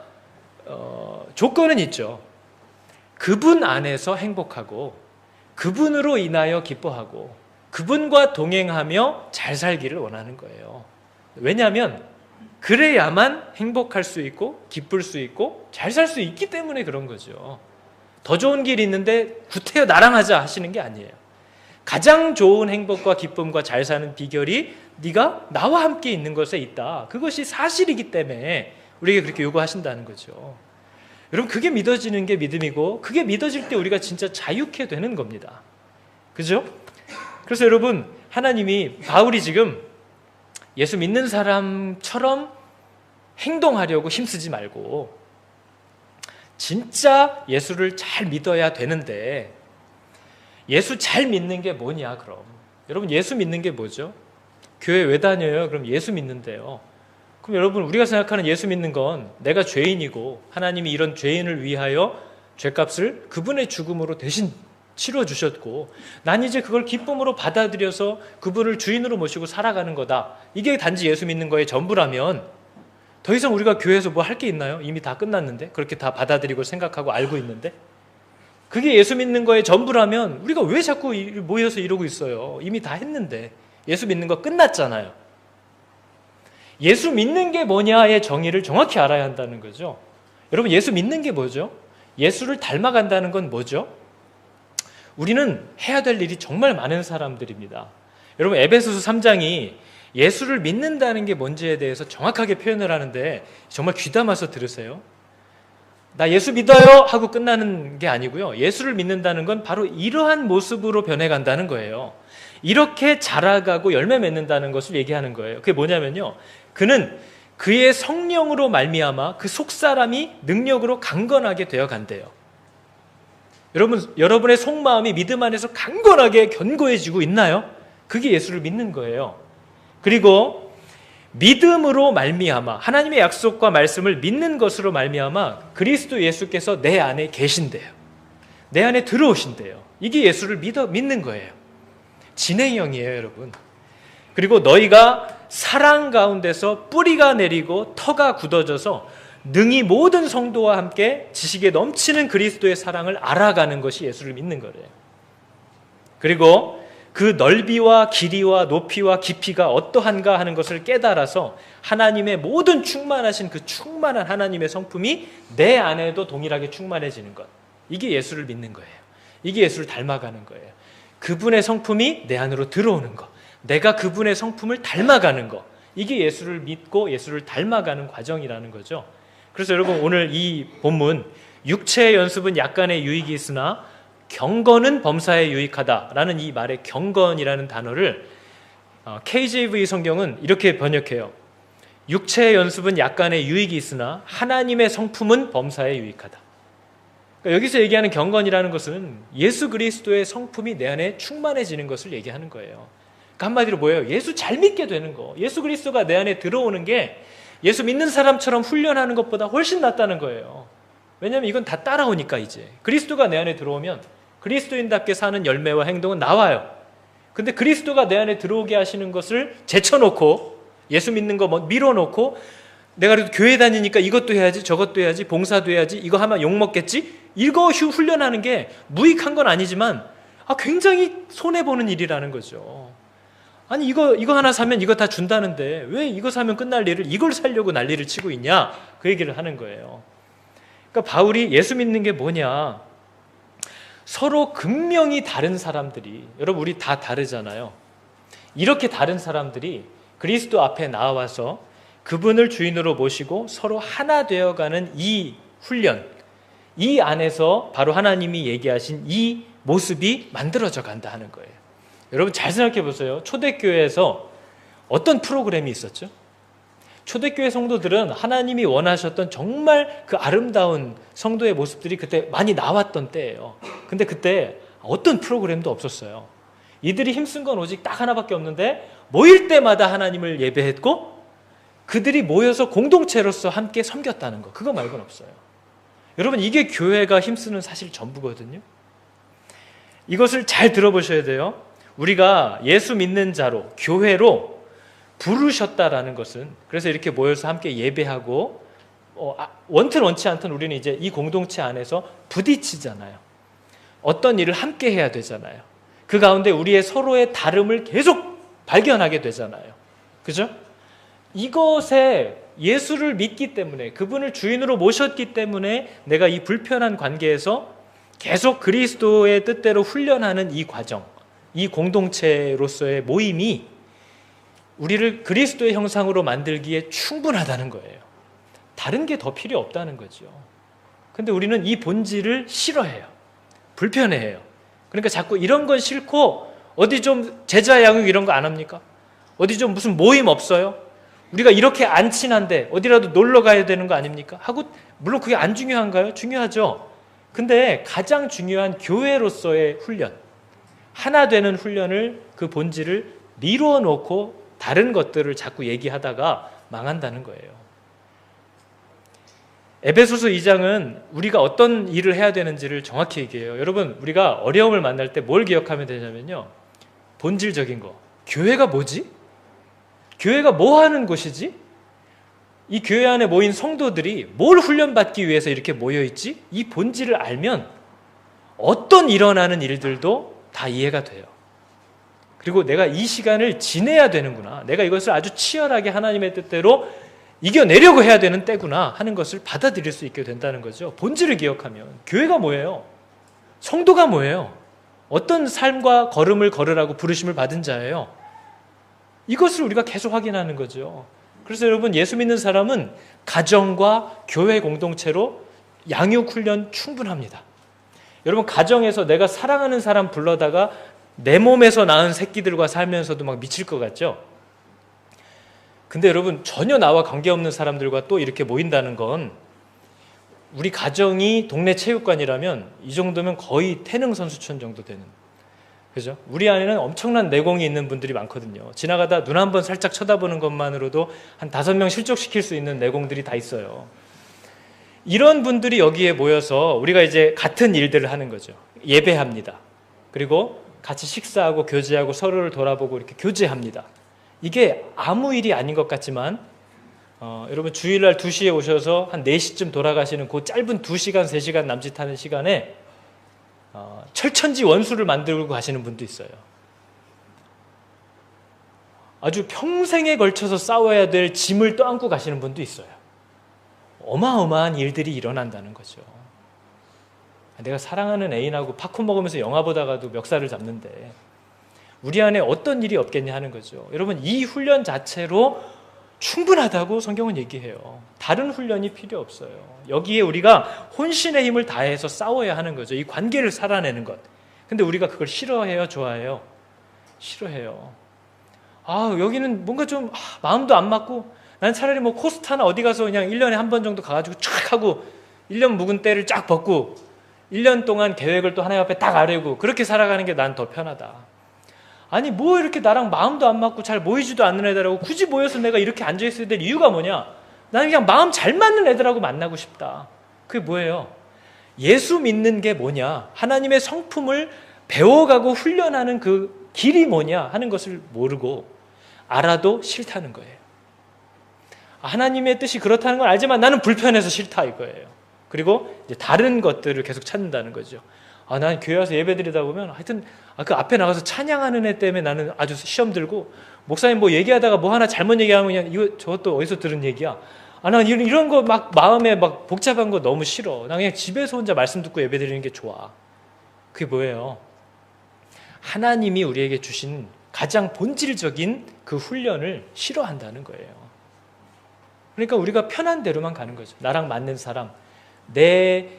조건은 있죠. 그분 안에서 행복하고 그분으로 인하여 기뻐하고 그분과 동행하며 잘 살기를 원하는 거예요. 왜냐하면 그래야만 행복할 수 있고 기쁠 수 있고 잘 살 수 있기 때문에 그런 거죠. 더 좋은 길이 있는데 구태여 나랑 하자 하시는 게 아니에요. 가장 좋은 행복과 기쁨과 잘 사는 비결이 네가 나와 함께 있는 것에 있다. 그것이 사실이기 때문에 우리에게 그렇게 요구하신다는 거죠. 여러분 그게 믿어지는 게 믿음이고 그게 믿어질 때 우리가 진짜 자유케 되는 겁니다. 그죠? 그래서 여러분 하나님이 바울이 지금 예수 믿는 사람처럼 행동하려고 힘쓰지 말고 진짜 예수를 잘 믿어야 되는데 예수 잘 믿는 게 뭐냐 그럼? 여러분 예수 믿는 게 뭐죠? 교회 왜 다녀요? 그럼 예수 믿는데요. 그럼 여러분 우리가 생각하는 예수 믿는 건 내가 죄인이고 하나님이 이런 죄인을 위하여 죄값을 그분의 죽음으로 대신 치러주셨고 난 이제 그걸 기쁨으로 받아들여서 그분을 주인으로 모시고 살아가는 거다. 이게 단지 예수 믿는 거의 전부라면 더 이상 우리가 교회에서 뭐 할 게 있나요? 이미 다 끝났는데 그렇게 다 받아들이고 생각하고 알고 있는데 그게 예수 믿는 거의 전부라면 우리가 왜 자꾸 모여서 이러고 있어요? 이미 다 했는데 예수 믿는 거 끝났잖아요. 예수 믿는 게 뭐냐의 정의를 정확히 알아야 한다는 거죠. 여러분 예수 믿는 게 뭐죠? 예수를 닮아간다는 건 뭐죠? 우리는 해야 될 일이 정말 많은 사람들입니다. 여러분 에베소서 3장이 예수를 믿는다는 게 뭔지에 대해서 정확하게 표현을 하는데 정말 귀담아서 들으세요. 나 예수 믿어요 하고 끝나는 게 아니고요. 예수를 믿는다는 건 바로 이러한 모습으로 변해간다는 거예요. 이렇게 자라가고 열매 맺는다는 것을 얘기하는 거예요. 그게 뭐냐면요. 그는 그의 성령으로 말미암아 그 속사람이 능력으로 강건하게 되어 간대요. 여러분의 속마음이 믿음 안에서 강건하게 견고해지고 있나요? 그게 예수를 믿는 거예요. 그리고 믿음으로 말미암아 하나님의 약속과 말씀을 믿는 것으로 말미암아 그리스도 예수께서 내 안에 계신대요. 내 안에 들어오신대요. 이게 예수를 믿는 거예요. 진행형이에요, 여러분. 그리고 너희가 사랑 가운데서 뿌리가 내리고 터가 굳어져서 능히 모든 성도와 함께 지식에 넘치는 그리스도의 사랑을 알아가는 것이 예수를 믿는 거래요. 그리고 그 넓이와 길이와 높이와 깊이가 어떠한가 하는 것을 깨달아서 하나님의 모든 충만하신 그 충만한 하나님의 성품이 내 안에도 동일하게 충만해지는 것. 이게 예수를 믿는 거예요. 이게 예수를 닮아가는 거예요. 그분의 성품이 내 안으로 들어오는 것. 내가 그분의 성품을 닮아가는 것. 이게 예수를 믿고 예수를 닮아가는 과정이라는 거죠. 그래서 여러분 오늘 이 본문 육체의 연습은 약간의 유익이 있으나 경건은 범사에 유익하다라는 이 말의 경건이라는 단어를 KJV 성경은 이렇게 번역해요. 육체의 연습은 약간의 유익이 있으나 하나님의 성품은 범사에 유익하다. 그러니까 여기서 얘기하는 경건이라는 것은 예수 그리스도의 성품이 내 안에 충만해지는 것을 얘기하는 거예요. 그러니까 한마디로 뭐예요? 예수 잘 믿게 되는 거. 예수 그리스도가 내 안에 들어오는 게 예수 믿는 사람처럼 훈련하는 것보다 훨씬 낫다는 거예요. 왜냐하면 이건 다 따라오니까 이제 그리스도가 내 안에 들어오면 그리스도인답게 사는 열매와 행동은 나와요. 근데 그리스도가 내 안에 들어오게 하시는 것을 제쳐놓고 예수 믿는 거 밀어놓고 내가 그래도 교회 다니니까 이것도 해야지 저것도 해야지 봉사도 해야지 이거 하면 욕먹겠지 이거 훈련하는 게 무익한 건 아니지만 굉장히 손해보는 일이라는 거죠. 아니 이거 하나 사면 이거 다 준다는데 왜 이거 사면 끝날 일을 이걸 사려고 난리를 치고 있냐 그 얘기를 하는 거예요. 그러니까 바울이 예수 믿는 게 뭐냐, 서로 극명히 다른 사람들이, 여러분 우리 다 다르잖아요. 이렇게 다른 사람들이 그리스도 앞에 나와서 그분을 주인으로 모시고 서로 하나 되어가는 이 훈련, 이 안에서 바로 하나님이 얘기하신 이 모습이 만들어져 간다 하는 거예요. 여러분 잘 생각해 보세요. 초대교회에서 어떤 프로그램이 있었죠? 초대교회 성도들은 하나님이 원하셨던 정말 그 아름다운 성도의 모습들이 그때 많이 나왔던 때예요. 근데 그때 어떤 프로그램도 없었어요. 이들이 힘쓴 건 오직 딱 하나밖에 없는데 모일 때마다 하나님을 예배했고 그들이 모여서 공동체로서 함께 섬겼다는 거, 그거 말고는 없어요. 여러분 이게 교회가 힘쓰는 사실 전부거든요. 이것을 잘 들어보셔야 돼요. 우리가 예수 믿는 자로 교회로 부르셨다라는 것은, 그래서 이렇게 모여서 함께 예배하고 원튼 원치 않든 우리는 이제 이 공동체 안에서 부딪히잖아요. 어떤 일을 함께 해야 되잖아요. 그 가운데 우리의 서로의 다름을 계속 발견하게 되잖아요. 그죠? 이것에 예수를 믿기 때문에, 그분을 주인으로 모셨기 때문에 내가 이 불편한 관계에서 계속 그리스도의 뜻대로 훈련하는 이 과정, 이 공동체로서의 모임이 우리를 그리스도의 형상으로 만들기에 충분하다는 거예요. 다른 게 더 필요 없다는 거죠. 근데 우리는 이 본질을 싫어해요. 불편해해요. 그러니까 자꾸 이런 건 싫고 어디 좀 제자 양육 이런 거 안 합니까? 어디 좀 무슨 모임 없어요? 우리가 이렇게 안 친한데 어디라도 놀러 가야 되는 거 아닙니까? 하고 물론 그게 안 중요한가요? 중요하죠. 근데 가장 중요한 교회로서의 훈련, 하나 되는 훈련을, 그 본질을 미루어 놓고 다른 것들을 자꾸 얘기하다가 망한다는 거예요. 에베소서 2장은 우리가 어떤 일을 해야 되는지를 정확히 얘기해요. 여러분 우리가 어려움을 만날 때 뭘 기억하면 되냐면요, 본질적인 거. 교회가 뭐지? 교회가 뭐 하는 곳이지? 이 교회 안에 모인 성도들이 뭘 훈련받기 위해서 이렇게 모여있지? 이 본질을 알면 어떤 일어나는 일들도 다 이해가 돼요. 그리고 내가 이 시간을 지내야 되는구나, 내가 이것을 아주 치열하게 하나님의 뜻대로 이겨내려고 해야 되는 때구나 하는 것을 받아들일 수 있게 된다는 거죠. 본질을 기억하면. 교회가 뭐예요? 성도가 뭐예요? 어떤 삶과 걸음을 걸으라고 부르심을 받은 자예요? 이것을 우리가 계속 확인하는 거죠. 그래서 여러분 예수 믿는 사람은 가정과 교회 공동체로 양육 훈련 충분합니다. 여러분 가정에서 내가 사랑하는 사람 불러다가 내 몸에서 낳은 새끼들과 살면서도 막 미칠 것 같죠? 근데 여러분 전혀 나와 관계없는 사람들과 또 이렇게 모인다는 건, 우리 가정이 동네 체육관이라면 이 정도면 거의 태능 선수촌 정도 되는, 그죠? 우리 안에는 엄청난 내공이 있는 분들이 많거든요. 지나가다 눈 한번 살짝 쳐다보는 것만으로도 한 5명 실족시킬 수 있는 내공들이 다 있어요. 이런 분들이 여기에 모여서 우리가 이제 같은 일들을 하는 거죠. 예배합니다. 그리고 같이 식사하고 교제하고 서로를 돌아보고 이렇게 교제합니다. 이게 아무 일이 아닌 것 같지만 여러분 주일날 2시에 오셔서 한 4시쯤 돌아가시는 그 짧은 2시간, 3시간 남짓하는 시간에 철천지 원수를 만들고 가시는 분도 있어요. 아주 평생에 걸쳐서 싸워야 될 짐을 떠안고 가시는 분도 있어요. 어마어마한 일들이 일어난다는 거죠. 내가 사랑하는 애인하고 팝콘 먹으면서 영화 보다가도 멱살을 잡는데 우리 안에 어떤 일이 없겠냐 하는 거죠. 여러분 이 훈련 자체로 충분하다고 성경은 얘기해요. 다른 훈련이 필요 없어요. 여기에 우리가 혼신의 힘을 다해서 싸워야 하는 거죠. 이 관계를 살아내는 것. 근데 우리가 그걸 싫어해요, 좋아해요? 싫어해요. 여기는 뭔가 좀 마음도 안 맞고, 난 차라리 뭐 코스타나 어디 가서 그냥 1년에 한 번 정도 가가지고 쫙 하고 1년 묵은 때를 쫙 벗고 1년 동안 계획을 또 하나님 앞에 딱 아뢰고 그렇게 살아가는 게 난 더 편하다. 아니 뭐 이렇게 나랑 마음도 안 맞고 잘 모이지도 않는 애들하고 굳이 모여서 내가 이렇게 앉아있어야 될 이유가 뭐냐? 나는 그냥 마음 잘 맞는 애들하고 만나고 싶다. 그게 뭐예요? 예수 믿는 게 뭐냐? 하나님의 성품을 배워가고 훈련하는 그 길이 뭐냐 하는 것을 모르고 알아도 싫다는 거예요. 하나님의 뜻이 그렇다는 건 알지만 나는 불편해서 싫다 이거예요. 그리고 이제 다른 것들을 계속 찾는다는 거죠. 난 교회 와서 예배 드리다 보면 하여튼 그 앞에 나가서 찬양하는 애 때문에 나는 아주 시험 들고, 목사님 뭐 얘기하다가 뭐 하나 잘못 얘기하면 그냥 이거 저것도 어디서 들은 얘기야. 난 이런 거 막 마음에 막 복잡한 거 너무 싫어. 난 그냥 집에서 혼자 말씀 듣고 예배 드리는 게 좋아. 그게 뭐예요? 하나님이 우리에게 주신 가장 본질적인 그 훈련을 싫어한다는 거예요. 그러니까 우리가 편한 대로만 가는 거죠. 나랑 맞는 사람, 내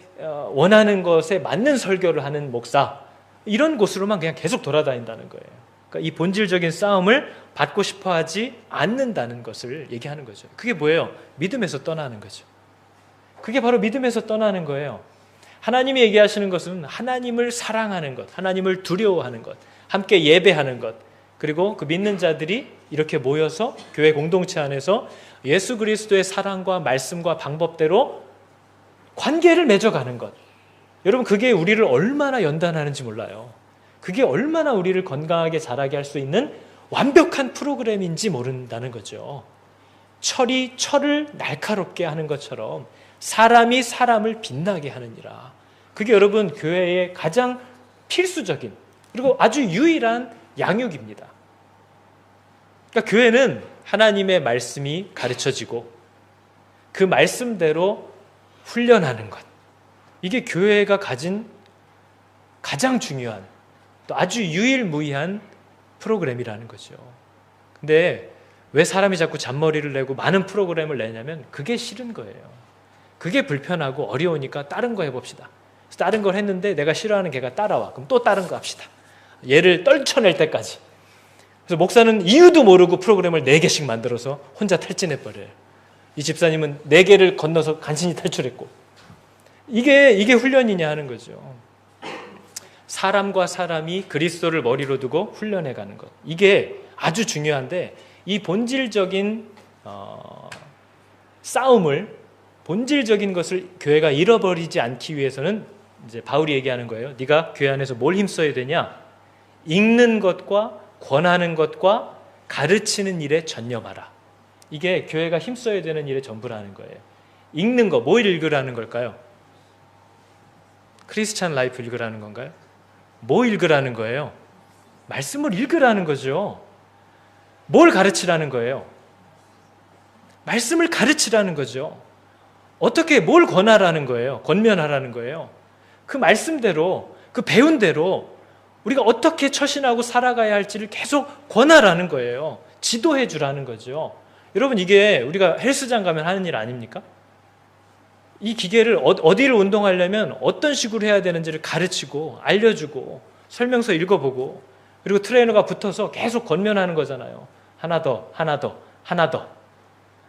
원하는 것에 맞는 설교를 하는 목사, 이런 곳으로만 그냥 계속 돌아다닌다는 거예요. 그러니까 이 본질적인 싸움을 받고 싶어 하지 않는다는 것을 얘기하는 거죠. 그게 뭐예요? 믿음에서 떠나는 거죠. 그게 바로 믿음에서 떠나는 거예요. 하나님이 얘기하시는 것은 하나님을 사랑하는 것, 하나님을 두려워하는 것, 함께 예배하는 것, 그리고 그 믿는 자들이 이렇게 모여서 교회 공동체 안에서 예수 그리스도의 사랑과 말씀과 방법대로 관계를 맺어가는 것. 여러분, 그게 우리를 얼마나 연단하는지 몰라요. 그게 얼마나 우리를 건강하게 자라게 할 수 있는 완벽한 프로그램인지 모른다는 거죠. 철이 철을 날카롭게 하는 것처럼 사람이 사람을 빛나게 하느니라. 그게 여러분 교회의 가장 필수적인, 그리고 아주 유일한 양육입니다. 그러니까 교회는 하나님의 말씀이 가르쳐지고 그 말씀대로 훈련하는 것, 이게 교회가 가진 가장 중요한, 또 아주 유일무이한 프로그램이라는 거죠. 근데 왜 사람이 자꾸 잔머리를 내고 많은 프로그램을 내냐면 그게 싫은 거예요. 그게 불편하고 어려우니까 다른 거 해봅시다. 다른 걸 했는데 내가 싫어하는 걔가 따라와. 그럼 또 다른 거 합시다. 얘를 떨쳐낼 때까지. 그래서 목사는 이유도 모르고 프로그램을 4개씩 만들어서 혼자 탈진해버려요. 이 집사님은 4개를 건너서 간신히 탈출했고. 이게 훈련이냐 하는 거죠. 사람과 사람이 그리스도를 머리로 두고 훈련해가는 것. 이게 아주 중요한데, 이 본질적인 싸움을, 본질적인 것을 교회가 잃어버리지 않기 위해서는 이제 바울이 얘기하는 거예요. 네가 교회 안에서 뭘 힘써야 되냐? 읽는 것과 권하는 것과 가르치는 일에 전념하라. 이게 교회가 힘써야 되는 일의 전부라는 거예요. 읽는 거, 뭘 읽으라는 걸까요? 크리스찬 라이프 읽으라는 건가요? 뭐 읽으라는 거예요? 말씀을 읽으라는 거죠. 뭘 가르치라는 거예요? 말씀을 가르치라는 거죠. 어떻게 뭘 권하라는 거예요? 권면하라는 거예요. 그 말씀대로, 그 배운 대로 우리가 어떻게 처신하고 살아가야 할지를 계속 권하라는 거예요. 지도해 주라는 거죠. 여러분, 이게 우리가 헬스장 가면 하는 일 아닙니까? 이 기계를 어디를 운동하려면 어떤 식으로 해야 되는지를 가르치고 알려주고 설명서 읽어보고, 그리고 트레이너가 붙어서 계속 권면하는 거잖아요. 하나 더, 하나 더, 하나 더.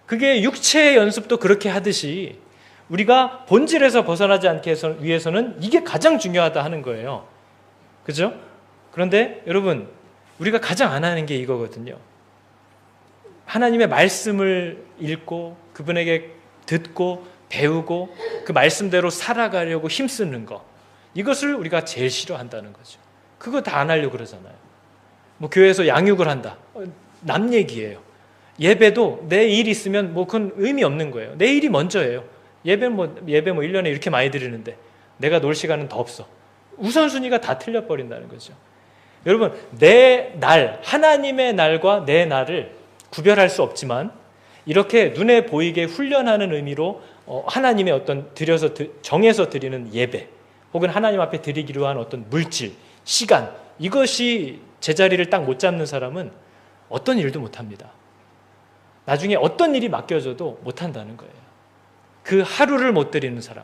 그게 육체의 연습도 그렇게 하듯이 우리가 본질에서 벗어나지 않기 위해서는 이게 가장 중요하다 하는 거예요. 그죠? 그런데 여러분, 우리가 가장 안 하는 게 이거거든요. 하나님의 말씀을 읽고 그분에게 듣고 배우고 그 말씀대로 살아가려고 힘쓰는 거, 이것을 우리가 제일 싫어한다는 거죠. 그거 다 안 하려고 그러잖아요. 뭐 교회에서 양육을 한다, 남 얘기예요. 예배도 내 일 있으면 뭐 그건 의미 없는 거예요. 내 일이 먼저예요. 예배 뭐 1년에 이렇게 많이 드리는데 내가 놀 시간은 더 없어. 우선순위가 다 틀려버린다는 거죠. 여러분, 내 날, 하나님의 날과 내 날을 구별할 수 없지만 이렇게 눈에 보이게 훈련하는 의미로 하나님의 어떤 정해서 드리는 예배, 혹은 하나님 앞에 드리기로 한 어떤 물질, 시간, 이것이 제자리를 딱 못 잡는 사람은 어떤 일도 못 합니다. 나중에 어떤 일이 맡겨져도 못한다는 거예요. 그 하루를 못 드리는 사람,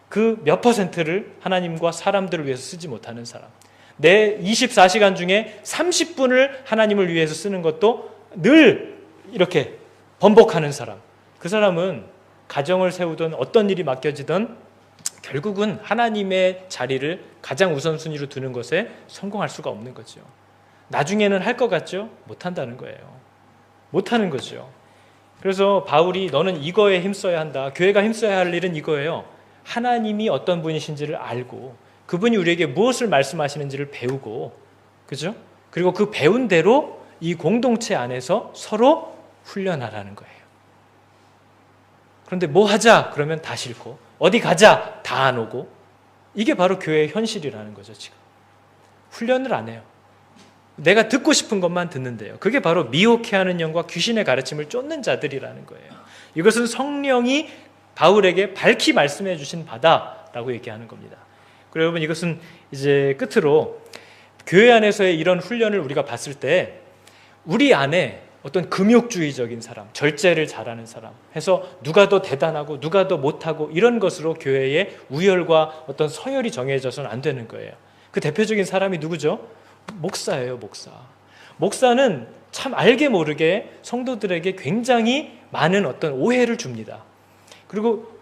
그 몇 퍼센트를 하나님과 사람들을 위해서 쓰지 못하는 사람, 내 24시간 중에 30분을 하나님을 위해서 쓰는 것도 늘 이렇게 번복하는 사람, 그 사람은 가정을 세우든 어떤 일이 맡겨지든 결국은 하나님의 자리를 가장 우선순위로 두는 것에 성공할 수가 없는 거죠. 나중에는 할 것 같죠? 못한다는 거예요. 못하는 거죠. 그래서 바울이 너는 이거에 힘써야 한다. 교회가 힘써야 할 일은 이거예요. 하나님이 어떤 분이신지를 알고 그분이 우리에게 무엇을 말씀하시는지를 배우고, 그죠? 그리고 그 배운 대로 이 공동체 안에서 서로 훈련하라는 거예요. 그런데 뭐 하자 그러면 다 싫고, 어디 가자 다 안 오고, 이게 바로 교회의 현실이라는 거죠. 지금 훈련을 안 해요. 내가 듣고 싶은 것만 듣는데요. 그게 바로 미혹해하는 영과 귀신의 가르침을 쫓는 자들이라는 거예요. 이것은 성령이 바울에게 밝히 말씀해 주신 바다라고 얘기하는 겁니다. 그리고 여러분, 이것은 이제 끝으로 교회 안에서의 이런 훈련을 우리가 봤을 때 우리 안에 어떤 금욕주의적인 사람, 절제를 잘하는 사람 해서 누가 더 대단하고 누가 더 못하고 이런 것으로 교회의 우열과 어떤 서열이 정해져서는 안 되는 거예요. 그 대표적인 사람이 누구죠? 목사예요. 목사는 참 알게 모르게 성도들에게 굉장히 많은 어떤 오해를 줍니다. 그리고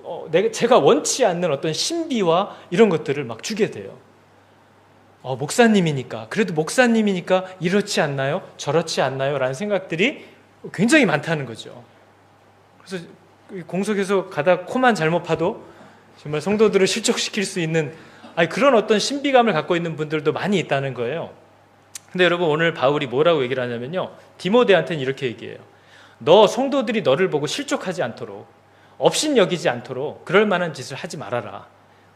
제가 원치 않는 어떤 신비와 이런 것들을 막 주게 돼요. 목사님이니까, 그래도 목사님이니까 이렇지 않나요? 저렇지 않나요? 라는 생각들이 굉장히 많다는 거죠. 그래서 공석에서 가다 코만 잘못 파도 정말 성도들을 실족시킬 수 있는 그런 어떤 신비감을 갖고 있는 분들도 많이 있다는 거예요. 근데 여러분, 오늘 바울이 뭐라고 얘기를 하냐면요, 디모데한테는 이렇게 얘기해요. 너 성도들이 너를 보고 실족하지 않도록, 업신여기지 않도록 그럴 만한 짓을 하지 말아라.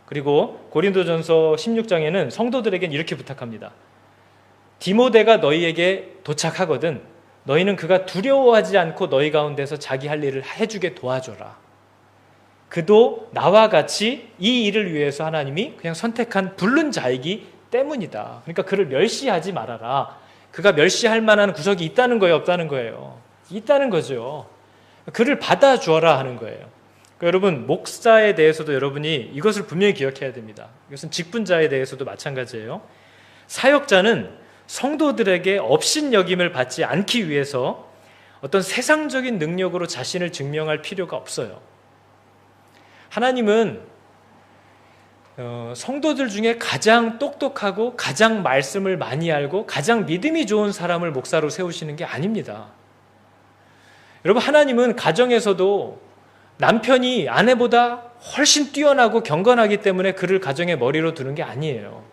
그리고 고린도전서 16장에는 성도들에게는 이렇게 부탁합니다. 디모데가 너희에게 도착하거든 너희는 그가 두려워하지 않고 너희 가운데서 자기 할 일을 해주게 도와줘라. 그도 나와 같이 이 일을 위해서 하나님이 그냥 선택한 부른 자이기 때문이다. 그러니까 그를 멸시하지 말아라. 그가 멸시할 만한 구석이 있다는 거예요, 없다는 거예요? 있다는 거죠. 그를 받아주어라 하는 거예요. 그러니까 여러분, 목사에 대해서도 여러분이 이것을 분명히 기억해야 됩니다. 이것은 직분자에 대해서도 마찬가지예요. 사역자는 성도들에게 업신여김을 받지 않기 위해서 어떤 세상적인 능력으로 자신을 증명할 필요가 없어요. 하나님은 성도들 중에 가장 똑똑하고 가장 말씀을 많이 알고 가장 믿음이 좋은 사람을 목사로 세우시는 게 아닙니다. 여러분, 하나님은 가정에서도 남편이 아내보다 훨씬 뛰어나고 경건하기 때문에 그를 가정의 머리로 두는 게 아니에요.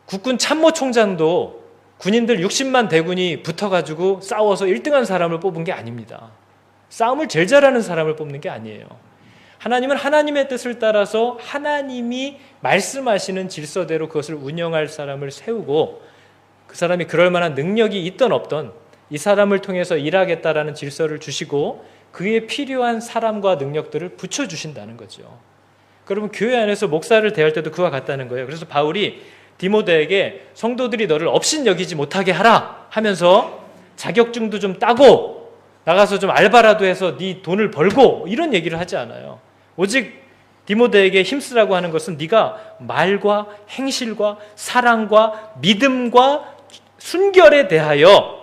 국군 참모총장도 군인들 60만 대군이 붙어가지고 싸워서 1등한 사람을 뽑은 게 아닙니다. 싸움을 제일 잘하는 사람을 뽑는 게 아니에요. 하나님은 하나님의 뜻을 따라서 하나님이 말씀하시는 질서대로 그것을 운영할 사람을 세우고, 그 사람이 그럴 만한 능력이 있던 없던 이 사람을 통해서 일하겠다라는 질서를 주시고 그에 필요한 사람과 능력들을 붙여주신다는 거죠. 그러면 교회 안에서 목사를 대할 때도 그와 같다는 거예요. 그래서 바울이 디모데에게 성도들이 너를 업신여기지 못하게 하라 하면서 자격증도 좀 따고 나가서 좀 알바라도 해서 네 돈을 벌고 이런 얘기를 하지 않아요. 오직 디모데에게 힘쓰라고 하는 것은 네가 말과 행실과 사랑과 믿음과 순결에 대하여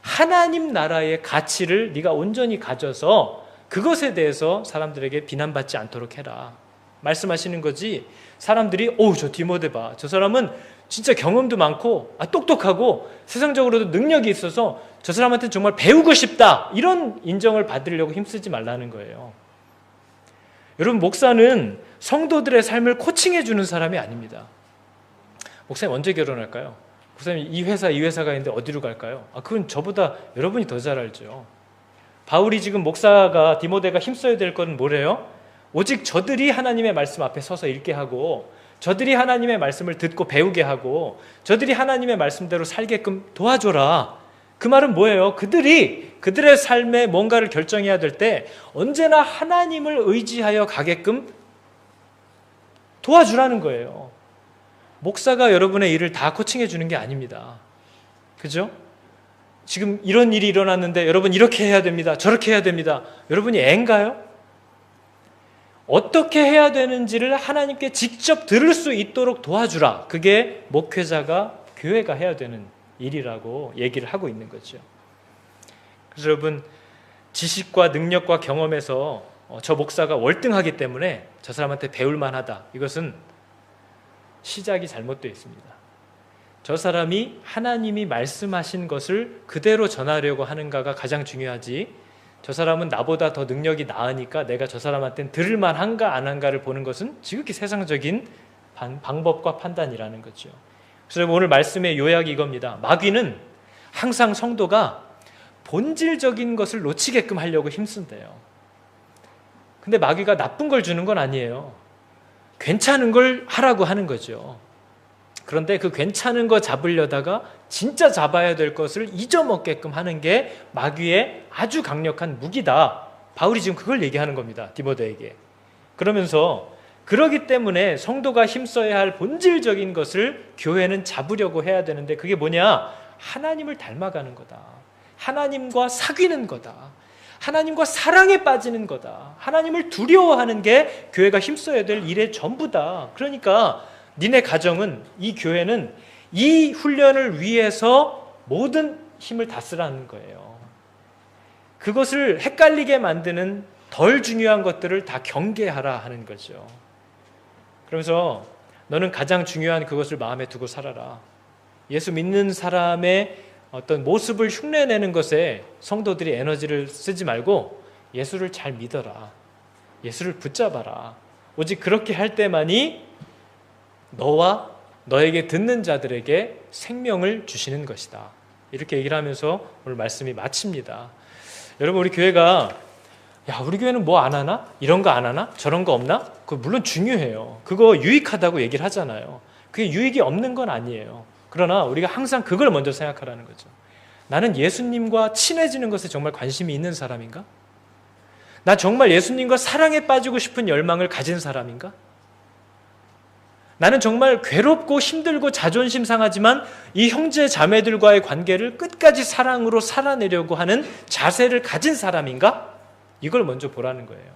하나님 나라의 가치를 네가 온전히 가져서 그것에 대해서 사람들에게 비난받지 않도록 해라 말씀하시는 거지. 사람들이 저 디모데 봐, 저 사람은 진짜 경험도 많고 똑똑하고 세상적으로도 능력이 있어서 저 사람한테는 정말 배우고 싶다, 이런 인정을 받으려고 힘쓰지 말라는 거예요. 여러분, 목사는 성도들의 삶을 코칭해 주는 사람이 아닙니다. 목사님 언제 결혼할까요? 목사님 이 회사가 있는데 어디로 갈까요? 그건 저보다 여러분이 더 잘 알죠. 바울이 지금 목사가 디모데가 힘써야 될 건 뭐래요? 오직 저들이 하나님의 말씀 앞에 서서 읽게 하고, 저들이 하나님의 말씀을 듣고 배우게 하고, 저들이 하나님의 말씀대로 살게끔 도와줘라. 그 말은 뭐예요? 그들의 삶에 뭔가를 결정해야 될 때 언제나 하나님을 의지하여 가게끔 도와주라는 거예요. 목사가 여러분의 일을 다 코칭해 주는 게 아닙니다. 그죠? 지금 이런 일이 일어났는데 여러분 이렇게 해야 됩니다. 저렇게 해야 됩니다. 여러분이 애인가요? 어떻게 해야 되는지를 하나님께 직접 들을 수 있도록 도와주라. 그게 목회자가, 교회가 해야 되는 일이라고 얘기를 하고 있는 거죠. 그래서 여러분, 지식과 능력과 경험에서 저 목사가 월등하기 때문에 저 사람한테 배울 만하다. 이것은 시작이 잘못되어 있습니다. 저 사람이 하나님이 말씀하신 것을 그대로 전하려고 하는가가 가장 중요하지, 저 사람은 나보다 더 능력이 나으니까 내가 저 사람한테는 들을 만한가 안 한가를 보는 것은 지극히 세상적인 방법과 판단이라는 거죠. 그래서 오늘 말씀의 요약이 이겁니다. 마귀는 항상 성도가 본질적인 것을 놓치게끔 하려고 힘쓴대요. 근데 마귀가 나쁜 걸 주는 건 아니에요. 괜찮은 걸 하라고 하는 거죠. 그런데 그 괜찮은 거 잡으려다가 진짜 잡아야 될 것을 잊어먹게끔 하는 게 마귀의 아주 강력한 무기다. 바울이 지금 그걸 얘기하는 겁니다. 디모데에게. 그러면서 그러기 때문에 성도가 힘써야 할 본질적인 것을 교회는 잡으려고 해야 되는데, 그게 뭐냐? 하나님을 닮아가는 거다. 하나님과 사귀는 거다. 하나님과 사랑에 빠지는 거다. 하나님을 두려워하는 게 교회가 힘써야 될 일의 전부다. 그러니까 니네 가정은, 이 교회는 이 훈련을 위해서 모든 힘을 다 쓰라는 거예요. 그것을 헷갈리게 만드는 덜 중요한 것들을 다 경계하라 하는 거죠. 그러면서 너는 가장 중요한 그것을 마음에 두고 살아라. 예수 믿는 사람의 어떤 모습을 흉내내는 것에 성도들이 에너지를 쓰지 말고 예수를 잘 믿어라. 예수를 붙잡아라. 오직 그렇게 할 때만이 너와 너에게 듣는 자들에게 생명을 주시는 것이다. 이렇게 얘기를 하면서 오늘 말씀이 마칩니다. 여러분, 우리 교회가 우리 교회는 뭐 안 하나? 이런 거 안 하나? 저런 거 없나? 그거 물론 중요해요. 그거 유익하다고 얘기를 하잖아요. 그게 유익이 없는 건 아니에요. 그러나 우리가 항상 그걸 먼저 생각하라는 거죠. 나는 예수님과 친해지는 것에 정말 관심이 있는 사람인가? 나 정말 예수님과 사랑에 빠지고 싶은 열망을 가진 사람인가? 나는 정말 괴롭고 힘들고 자존심 상하지만 이 형제 자매들과의 관계를 끝까지 사랑으로 살아내려고 하는 자세를 가진 사람인가? 이걸 먼저 보라는 거예요.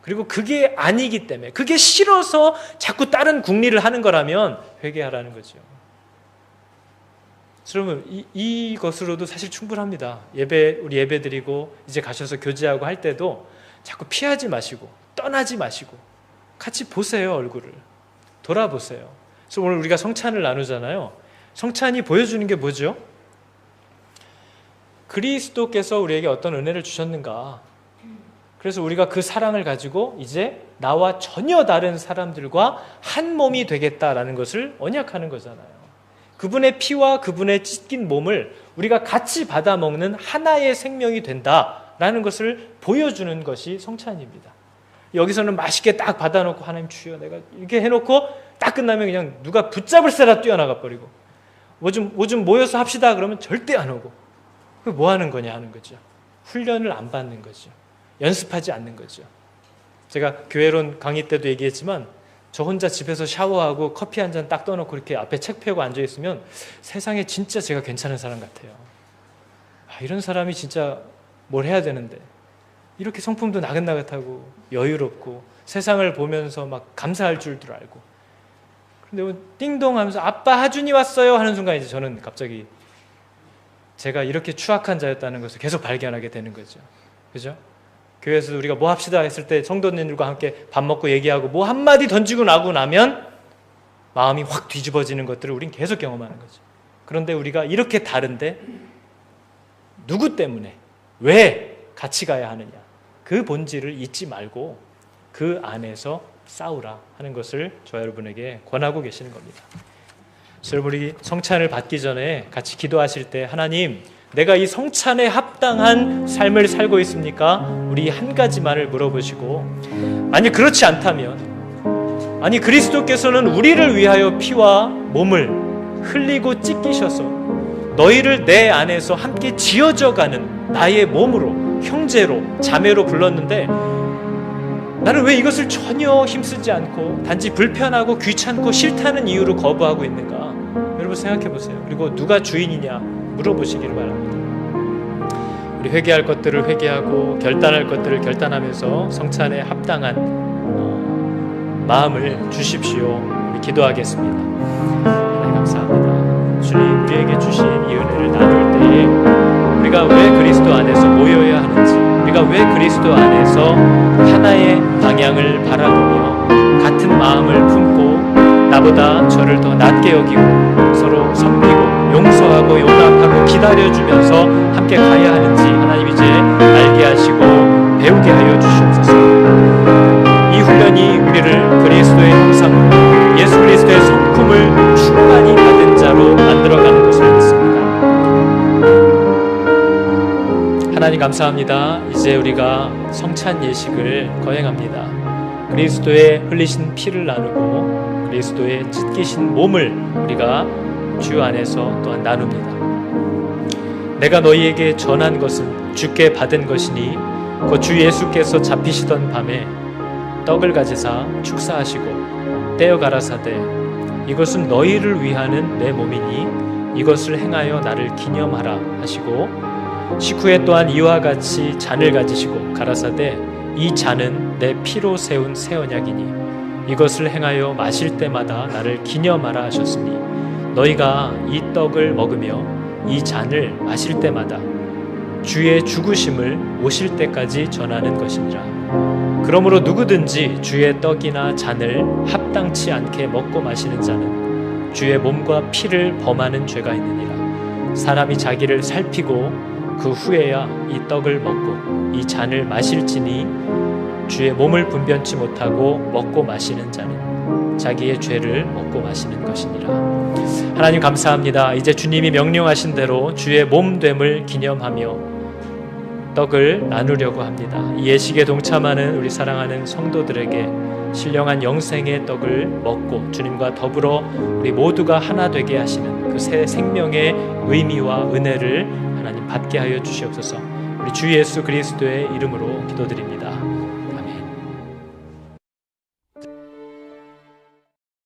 그리고 그게 아니기 때문에, 그게 싫어서 자꾸 다른 궁리를 하는 거라면 회개하라는 거죠. 여러분, 이것으로도 사실 충분합니다. 우리 예배 드리고 이제 가셔서 교제하고 할 때도 자꾸 피하지 마시고 떠나지 마시고 같이 보세요. 얼굴을 돌아보세요. 그래서 오늘 우리가 성찬을 나누잖아요. 성찬이 보여주는 게 뭐죠? 그리스도께서 우리에게 어떤 은혜를 주셨는가. 그래서 우리가 그 사랑을 가지고 이제 나와 전혀 다른 사람들과 한 몸이 되겠다라는 것을 언약하는 거잖아요. 그분의 피와 그분의 찢긴 몸을 우리가 같이 받아먹는 하나의 생명이 된다라는 것을 보여주는 것이 성찬입니다. 여기서는 맛있게 딱 받아놓고 하나님 주여 내가 이렇게 해놓고 딱 끝나면 그냥 누가 붙잡을 새라 뛰어나가 버리고 뭐 좀 모여서 합시다 그러면 절대 안 오고, 그게 뭐 하는 거냐 하는 거죠. 훈련을 안 받는 거죠. 연습하지 않는 거죠. 제가 교회론 강의 때도 얘기했지만 저 혼자 집에서 샤워하고 커피 한 잔 딱 떠놓고 이렇게 앞에 책 펴고 앉아있으면 세상에 진짜 제가 괜찮은 사람 같아요. 이런 사람이 진짜 뭘 해야 되는데, 이렇게 성품도 나긋나긋하고 여유롭고 세상을 보면서 막 감사할 줄도 알고, 그런데 띵동 하면서 아빠 하준이 왔어요 하는 순간 이제 저는 갑자기 제가 이렇게 추악한 자였다는 것을 계속 발견하게 되는 거죠. 그죠? 교회에서 우리가 뭐 합시다 했을 때 성도님들과 함께 밥 먹고 얘기하고 뭐 한마디 던지고 나고 나면 마음이 확 뒤집어지는 것들을 우린 계속 경험하는 거죠. 그런데 우리가 이렇게 다른데 누구 때문에 왜 같이 가야 하느냐, 그 본질을 잊지 말고 그 안에서 싸우라 하는 것을 저 여러분에게 권하고 계시는 겁니다. 그래서 우리 성찬을 받기 전에 같이 기도하실 때 하나님, 내가 이 성찬에 합당한 삶을 살고 있습니까? 우리 한 가지만을 물어보시고, 아니 그렇지 않다면, 아니 그리스도께서는 우리를 위하여 피와 몸을 흘리고 찢기셔서 너희를 내 안에서 함께 지어져가는 나의 몸으로, 형제로, 자매로 불렀는데 나는 왜 이것을 전혀 힘쓰지 않고 단지 불편하고 귀찮고 싫다는 이유로 거부하고 있는가? 여러분 생각해 보세요. 그리고 누가 주인이냐 물어보시기를 바랍니다. 우리 회개할 것들을 회개하고 결단할 것들을 결단하면서 성찬에 합당한 마음을 주십시오. 우리 기도하겠습니다. 하나님 감사합니다. 주님 우리에게 주신 이 은혜를 나눌 때에 우리가 왜 그리스도 안에서 모여야 하는지, 우리가 왜 그리스도 안에서 하나의 방향을 바라보며 같은 마음을 품고 나보다 저를 더 낮게 여기고 서로 섬기고 용서하고 용납하고 기다려주면서 함께 가야 하는지 하나님 이제 알게 하시고 배우게 하여 주시옵소서. 이 훈련이 우리를 그리스도의 형상으로 예수 그리스도의 성품을 충만히 받은 자로 만들어가는 것을 믿습니다. 하나님 감사합니다. 이제 우리가 성찬 예식을 거행합니다. 그리스도의 흘리신 피를 나누고 그리스도의 찢기신 몸을 우리가 주 안에서 또한 나눕니다. 내가 너희에게 전한 것은 주께 받은 것이니 곧 주 예수께서 잡히시던 밤에 떡을 가지사 축사하시고 떼어 가라사대 이것은 너희를 위하는 내 몸이니 이것을 행하여 나를 기념하라 하시고 식후에 또한 이와 같이 잔을 가지시고 가라사대 이 잔은 내 피로 세운 새 언약이니 이것을 행하여 마실 때마다 나를 기념하라 하셨으니 너희가 이 떡을 먹으며 이 잔을 마실 때마다 주의 죽으심을 오실 때까지 전하는 것이니라. 그러므로 누구든지 주의 떡이나 잔을 합당치 않게 먹고 마시는 자는 주의 몸과 피를 범하는 죄가 있느니라. 사람이 자기를 살피고 그 후에야 이 떡을 먹고 이 잔을 마실지니 주의 몸을 분변치 못하고 먹고 마시는 자는 자기의 죄를 먹고 마시는 것이니라. 하나님 감사합니다. 이제 주님이 명령하신 대로 주의 몸됨을 기념하며 떡을 나누려고 합니다. 이 예식에 동참하는 우리 사랑하는 성도들에게 신령한 영생의 떡을 먹고 주님과 더불어 우리 모두가 하나 되게 하시는 그 새 생명의 의미와 은혜를 하나님 받게 하여 주시옵소서. 우리 주 예수 그리스도의 이름으로 기도드립니다.